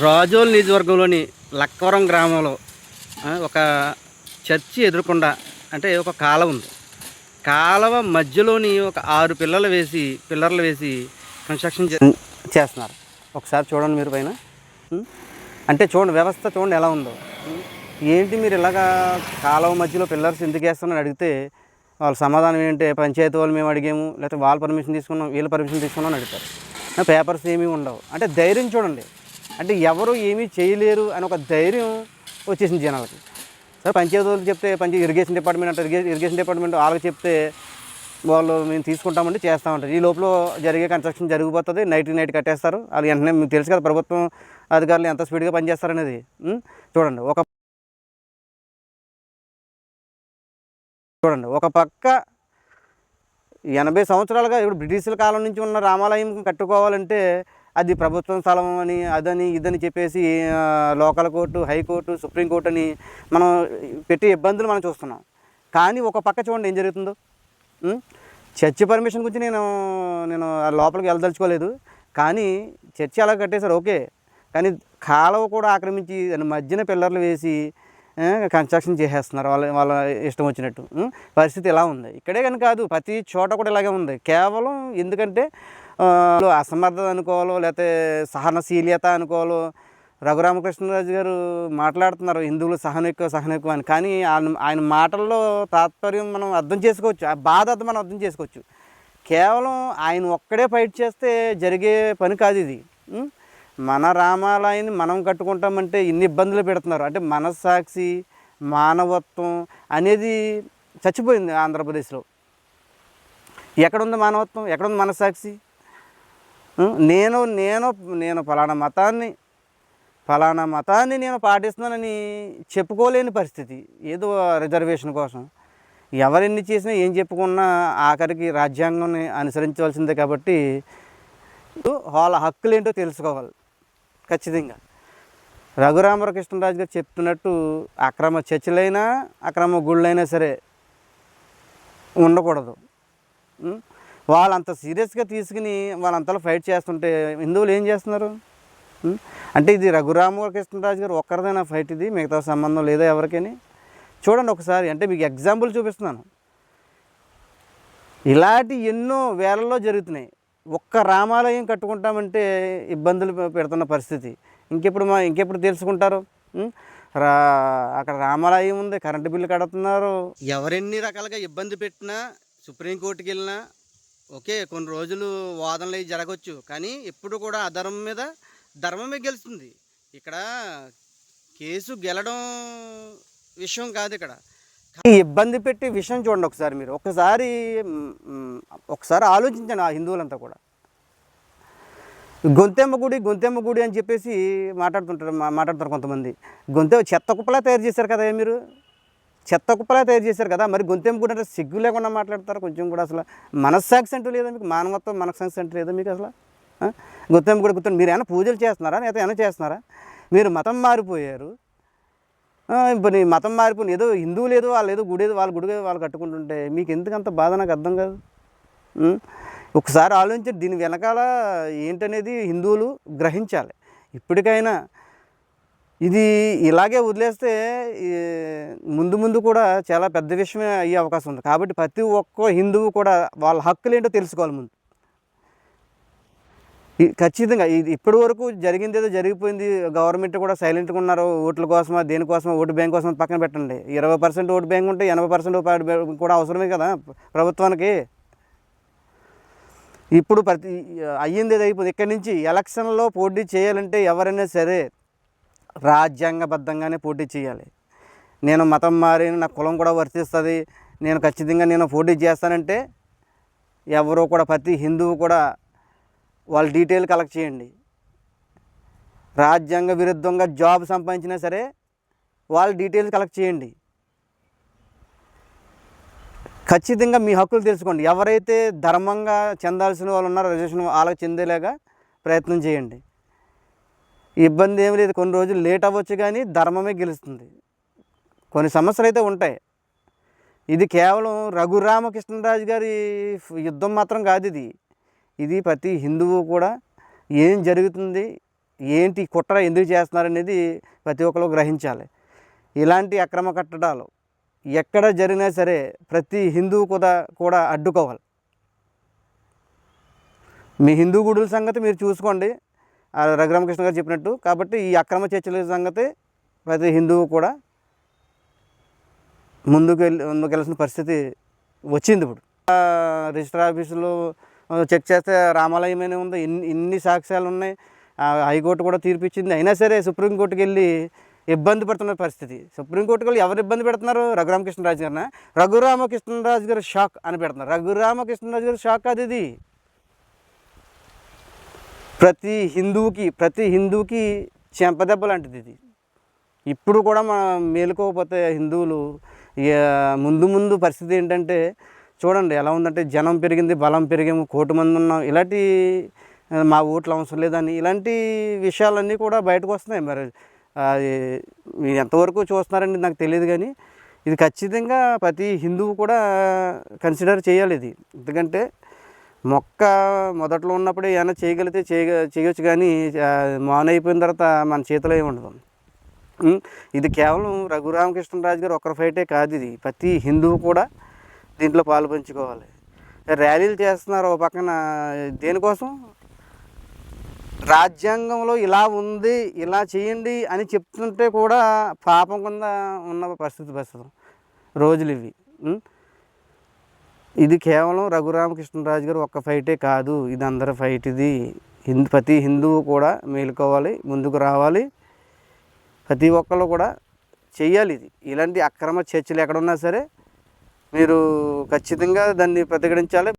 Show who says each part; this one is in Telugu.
Speaker 1: రాజోల్ నియోజకవర్గంలోని లక్కవరం గ్రామంలో ఒక చర్చి ఎదురకుండా అంటే ఒక కాలువ ఉంది. కాలువ మధ్యలోని ఒక 6 పిల్లర్లు వేసి కన్స్ట్రక్షన్ చేస్తున్నారు. ఒకసారి చూడండి మీరు పైన. అంటే చూడండి, వ్యవస్థ చూడండి ఎలా ఉందో. ఏంటి మీరు ఇలాగా కాలువ మధ్యలో పిల్లర్స్ ఎందుకు వేస్తున్నారని అడిగితే వాళ్ళ సమాధానం ఏంటంటే పంచాయతీ వాళ్ళు మేము అడిగాము, లేకపోతే వాళ్ళ పర్మిషన్ తీసుకున్నాం, వీళ్ళ పర్మిషన్ తీసుకున్నాం అని అడుగుతారు. పేపర్స్ ఏమీ ఉండవు. అంటే ధైర్యం చూడండి, అంటే ఎవరు ఏమీ చేయలేరు అని ఒక ధైర్యం వచ్చేసింది జనాలకి. సరే పంచాయతీ వాళ్ళు చెప్తే ఇరిగేషన్ డిపార్ట్మెంట్ అంటే ఇరిగేషన్ డిపార్ట్మెంట్ వాళ్ళకి చెప్తే వాళ్ళు మేము తీసుకుంటామంటే చేస్తామంటారు. ఈ లోపల జరిగే కన్స్ట్రక్షన్ జరిగిపోతుంది, నైట్ కట్టేస్తారు. అది వెంటనే మీకు తెలుసు కదా ప్రభుత్వం అధికారులు ఎంత స్పీడ్గా పనిచేస్తారనేది. చూడండి ఒక పక్క 80 సంవత్సరాలుగా ఇప్పుడు బ్రిటిషుల కాలం నుంచి ఉన్న రామాలయం కట్టుకోవాలంటే అది ప్రభుత్వం స్థలం అని అదని ఇదని చెప్పేసి లోకల్ కోర్టు, హైకోర్టు, సుప్రీంకోర్టు అని మనం పెట్టే ఇబ్బందులు మనం చూస్తున్నాం. కానీ ఒక పక్క చూడండి ఏం జరుగుతుందో. చర్చి పర్మిషన్ గురించి నేను లోపలికి వెళ్ళదలుచుకోలేదు. కానీ చర్చి అలా కట్టేశారు ఓకే, కానీ కాలువ కూడా ఆక్రమించి దాని మధ్యన పిల్లర్లు వేసి కన్స్ట్రక్షన్ చేసేస్తున్నారు వాళ్ళ ఇష్టం వచ్చినట్టు. పరిస్థితి ఎలా ఉంది ఇక్కడే కానీ కాదు, ప్రతి చోట కూడా ఇలాగే ఉంది. కేవలం ఎందుకంటే అసమర్థత అనుకోవాలో, లేకపోతే సహనశీలత అనుకోవాలో. రఘురామకృష్ణరాజు గారు మాట్లాడుతున్నారు హిందువులు సహనం ఎక్కువ అని. కానీ ఆయన మాటల్లో తాత్పర్యం మనం అర్థం చేసుకోవచ్చు, ఆ బాధ మనం అర్థం చేసుకోవచ్చు. కేవలం ఆయన ఒక్కడే ఫైట్ చేస్తే జరిగే పని కాదు ఇది. మన రామాలయాన్ని మనం కట్టుకుంటామంటే ఇన్ని ఇబ్బందులు పెడుతున్నారు. అంటే మనస్సాక్షి, మానవత్వం అనేది చచ్చిపోయింది ఆంధ్రప్రదేశ్లో. ఎక్కడుంది మానవత్వం, ఎక్కడుంది మనస్సాక్షి? నేను ఫలానా మతాన్ని నేను పాటిస్తున్నానని చెప్పుకోలేని పరిస్థితి. ఏదో రిజర్వేషన్ కోసం ఎవరెన్ని చేసినా ఏం చెప్పుకున్నా ఆఖరికి రాజ్యాంగాన్ని అనుసరించవలసిందే. కాబట్టి వాళ్ళ హక్కులు ఏంటో తెలుసుకోవాలి ఖచ్చితంగా. రఘురామకృష్ణరాజు గారు చెప్తున్నట్టు అక్రమ చర్చలైనా అక్రమ గుళ్ళైనా సరే ఉండకూడదు. వాళ్ళంత సీరియస్గా తీసుకుని వాళ్ళంతలో ఫైట్ చేస్తుంటే హిందువులు ఏం చేస్తున్నారు? అంటే ఇది రఘురామకృష్ణరాజు గారు ఒక్కరిదైనా ఫైట్, ఇది మిగతా సంబంధం లేదా ఎవరికైనా? చూడండి ఒకసారి, అంటే మీకు ఎగ్జాంపుల్ చూపిస్తున్నాను. ఇలాంటి ఎన్నో వేలల్లో జరుగుతున్నాయి. ఒక్క రామాలయం కట్టుకుంటామంటే ఇబ్బందులు పెడుతున్న పరిస్థితి. ఇంకెప్పుడు తెలుసుకుంటారు? అక్కడ రామాలయం ఉంది, కరెంటు బిల్లు కడుతున్నారు. ఎవరెన్ని రకాలుగా ఇబ్బంది పెట్టినా, సుప్రీంకోర్టుకి వెళ్ళినా ఓకే, కొన్ని రోజులు వాదనలు అవి జరగవచ్చు. కానీ ఎప్పుడు కూడా అధర్మం మీద ధర్మమే గెలుస్తుంది. ఇక్కడ కేసు గెలడం విషయం కాదు. ఇక్కడ ఇబ్బంది పెట్టి విషయం చూడండి ఒకసారి. మీరు ఒకసారి ఆలోచించండి. ఆ హిందువులంతా కూడా గొంతెమ్మ గుడి అని చెప్పేసి మాట్లాడుతుంటారు కొంతమంది. చెత్త కుప్పలా తయారు చేశారు కదా, మీరు చెత్త కుప్పలా తయారు చేశారు కదా. మరి గొంతెమ్మ గుడి అంటే సిగ్గు లేకుండా మాట్లాడతారు కొంచెం కూడా. అసలు మనస్సాక్షి అంటూ లేదా మీకు? మానవత్వం, మనస్సాక్షి అంటూ లేదా మీకు అసలు? గొంతెమ్మ గుడి మీరు ఏమైనా పూజలు చేస్తున్నారా, లేదా ఏమైనా చేస్తున్నారా? మీరు మతం మారిపోయారు. ఇప్పుడు మతం మారిపోయిన ఏదో హిందువులు ఏదో వాళ్ళ గుడి వాళ్ళు కట్టుకుంటుంటే మీకు ఎందుకంత బాధ నాకు అర్థం కాదు. ఒకసారి ఆలోచించి దీని వెనకాల ఏంటనేది హిందువులు గ్రహించాలి. ఇప్పటికైనా ఇది ఇలాగే వదిలేస్తే ముందు కూడా చాలా పెద్ద విషయమే అయ్యే అవకాశం ఉంది. కాబట్టి ప్రతి ఒక్క హిందువు కూడా వాళ్ళ హక్కులు ఏంటో తెలుసుకోవాలి ముందు. ఖచ్చితంగా ఇది ఇప్పటి వరకు జరిగింది ఏదో జరిగిపోయింది. గవర్నమెంట్ కూడా సైలెంట్గా ఉన్నారు. ఓట్ల కోసమా దేనికోసమా, ఓటు బ్యాంక్ కోసం పక్కన పెట్టండి. 20% ఓటు బ్యాంక్ ఉంటే 80% ఓటు బ్యాంక్ కూడా అవసరమే కదా ప్రభుత్వానికి. ఇప్పుడు అయ్యింది ఏదో అయిపోయింది. ఇక్కడి నుంచి ఎలక్షన్లో పోటీ చేయాలంటే ఎవరైనా సరే రాజ్యాంగబద్ధంగానే పోటీ చేయాలి. నేను మతం మారిన నా కులం కూడా వర్తిస్తుంది, నేను ఖచ్చితంగా పోటీ చేస్తానంటే ఎవరో కూడా ప్రతి హిందువు కూడా వాళ్ళ డీటెయిల్ కలెక్ట్ చేయండి. రాజ్యాంగ విరుద్ధంగా జాబ్ సంపాదించినా సరే వాళ్ళ డీటెయిల్స్ కలెక్ట్ చేయండి. ఖచ్చితంగా మీ హక్కులు తెలుసుకోండి. ఎవరైతే ధర్మంగా చెందాల్సిన వాళ్ళు ఉన్నారో రిజర్వేషన్ వాళ్ళకి చెందేలాగా ప్రయత్నం చేయండి. ఇబ్బంది ఏమి లేదు, కొన్ని రోజులు లేట్ అవ్వచ్చు కానీ ధర్మమే గెలుస్తుంది. కొన్ని సమస్యలు అయితే ఉంటాయి. ఇది కేవలం రఘురామకృష్ణరాజు గారి యుద్ధం మాత్రం కాదు. ఇది ప్రతి హిందువు కూడా ఏం జరుగుతుంది, ఏంటి కుట్ర ఎందుకు చేస్తున్నారనేది ప్రతి ఒక్కరు గ్రహించాలి. ఇలాంటి అక్రమ కట్టడాలు ఎక్కడ జరిగినా సరే ప్రతి హిందువు కూడా అడ్డుకోవాలి. మీ హిందూ గుడుల సంగతి మీరు చూసుకోండి, రఘురామకృష్ణ గారు చెప్పినట్టు. కాబట్టి ఈ అక్రమ చర్చల సంగతి ప్రతి హిందువు కూడా ముందుకెళ్ళాల్సిన పరిస్థితి వచ్చింది. ఇప్పుడు రిజిస్టర్ ఆఫీసులో చెక్ చేస్తే రామాలయమనే ఉంది, ఇన్ని సాక్ష్యాలు ఉన్నాయి, హైకోర్టు కూడా తీర్పు ఇచ్చింది. అయినా సరే సుప్రీంకోర్టుకి వెళ్ళి ఇబ్బంది పడుతున్న పరిస్థితి. సుప్రీంకోర్టుకి వెళ్ళి ఎవరు ఇబ్బంది పెడుతున్నారు? రఘురామకృష్ణరాజు గారిన. రఘురామకృష్ణరాజు గారు షాక్ అని పెడుతున్నారు. రఘురామకృష్ణరాజు గారు షాక్ కాదు ఇది. ప్రతి హిందువుకి చెంపదెబ్బ లాంటిది ఇది. ఇప్పుడు కూడా మనం మేలుకోకపోతే హిందువులు ముందు పరిస్థితి ఏంటంటే చూడండి ఎలా ఉందంటే, జనం పెరిగింది, బలం పెరిగాము, 1 కోటి మంది ఉన్నాం, ఇలాంటి మా ఓట్లు అవసరం లేదని ఇలాంటి విషయాలన్నీ కూడా బయటకు వస్తున్నాయి. మరి మీరు ఎంతవరకు చూస్తున్నారని నాకు తెలియదు, కానీ ఇది ఖచ్చితంగా ప్రతి హిందువు కూడా కన్సిడర్ చేయాలి ఇది. ఎందుకంటే మొదట్లో ఉన్నప్పుడే ఏమైనా చేయగలిగితే చేయొచ్చు, కానీ మానైపోయిన తర్వాత మన చేతిలో ఏమి ఉండదు. ఇది కేవలం రఘురామకృష్ణరాజు గారు ఒక్కరి ఫైటే కాదు, ఇది ప్రతి హిందువు కూడా దీంట్లో పాలు పంచుకోవాలి. ర్యాలీలు చేస్తున్నారు ఒక పక్కన, దేనికోసం? రాజ్యాంగంలో ఇలా ఉంది, ఇలా చేయండి అని చెప్తుంటే కూడా పాపం కింద ఉన్న పరిస్థితి రోజులు ఇవి. ఇది కేవలం రఘురామకృష్ణరాజు గారు ఒక్క ఫైటే కాదు, ఇది అందరి ఫైట్. ఇది ప్రతి హిందువు కూడా మేలుకోవాలి, ముందుకు రావాలి, ప్రతి ఒక్కళ్ళు కూడా చెయ్యాలి. ఇది ఇలాంటి అక్రమ చర్చలు ఎక్కడున్నా సరే మీరు ఖచ్చితంగా దాన్ని ప్రతిఘటించాలి.